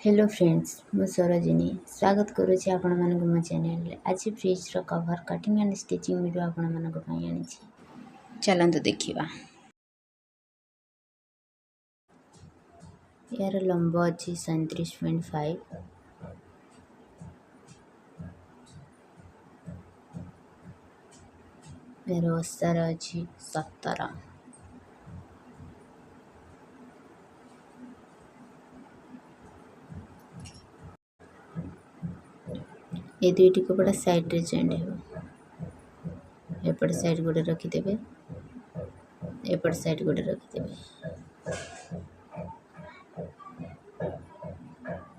Hello friends मु सरोजिनी स्वागत करुच्ची आपण मानक मो चैनल आज fridge cover cutting and stitching video आपण मानक पई आनी चलंतु देखिबा। यार लंब अच्छी 37.5 यार ओसार अच्छी 17 ये दुईटी कपड़ा साइड रे चेंड हो एपट साइड गोटे रखिदेवे एपट साइड गोटे रखिदेवे।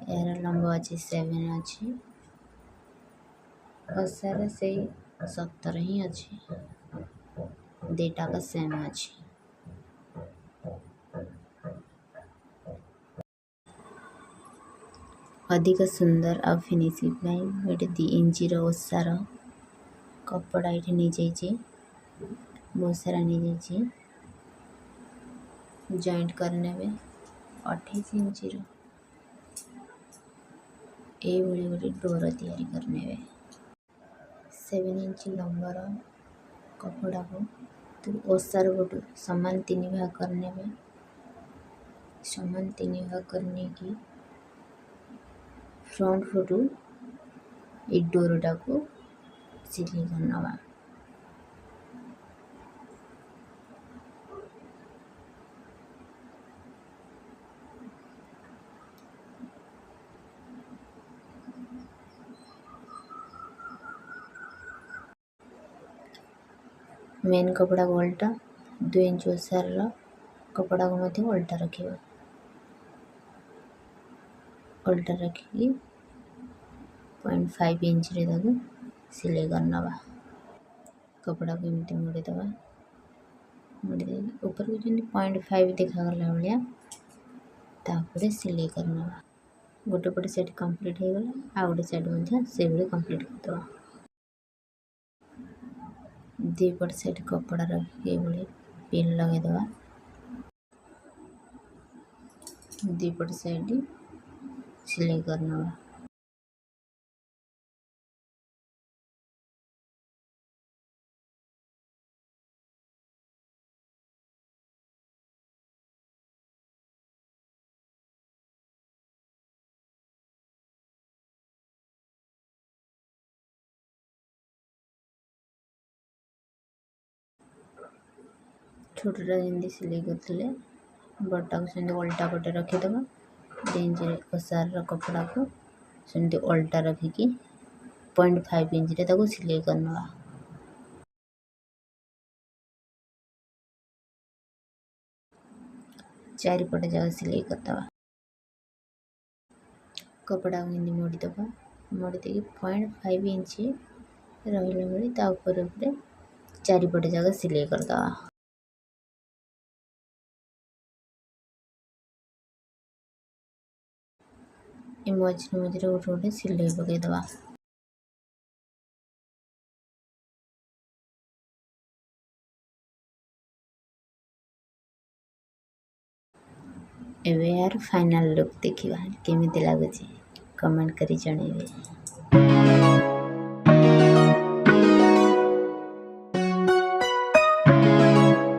यार लंब अच्छी 7 अच्छी ओसार से 17 ही अच्छी दुईटा का सेम अच्छी। अधिक सुंदर आ फिनिशिंग ये 2 इंच ओसार कपड़ा ये नहीं जाइए बहुत सारा नहीं जाइए जॉइंट करने में 28 इंच ये गोटे डोर तैयारी करने 7 इंच लंबर कपड़ा को तो ओसार गोटे समान 3 भाग करने समान 3 भाग करने की फ्रंट फोटो ये डोरटा को सिलाई करना। मेन कपड़ा को उल्टा 2 इंच ओसार कपड़ा को मध्य उल्टा रखिए उल्टा रखिकी 0.5 इंच रे ताको सिलाई करना। कपड़ा को एमती मोड़ीदबा मोड़ी दे ऊपर को जो 0.5 देखागला भाया तापर सिलाई करना। गोटे पटे साइड कंप्लीट हो गला आ गोटे साइड से कंप्लीट करदबा। दी पट साइड कपड़ा रखिए पिन लगेदबा दी पट साइड सिलाई करना। छोटा जमी सिलाई करते बड़ा को सेमती उल्टा पटे रखीदबा 2 इंच ओसार कपड़ा को सेमती उल्टा रखिकी 0.5 इंच रे ताको सिलाई करना। चारिपटे जगह सिलाई करदबा कपड़ा को एमती मोड़ीदबा मोड़ी देकी 0.5 इंच रहिला बेले ता ऊपर चारिपटे जगह सिलाई करदबा। ये मझे मझे गोटे गोटे सिलाई पकईदबा। एबे यार फाइनल लुक देखिबा केमिति लागुची कमेंट करी जणेबे।